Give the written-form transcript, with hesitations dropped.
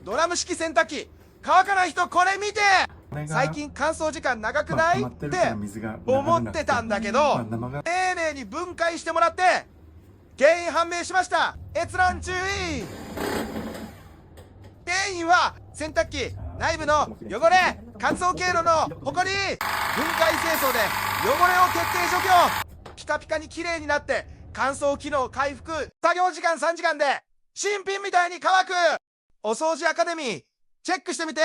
ドラム式洗濯機乾かない人これ見て。最近乾燥時間長くないって思ってたんだけど、丁寧に分解してもらって原因判明しました。閲覧注意。原因は洗濯機内部の汚れ、乾燥経路のホコリ。分解清掃で汚れを徹底除去。ピカピカに綺麗になって乾燥機能回復。作業時間3時間で新品みたいに乾く。お掃除アカデミーチェックしてみて。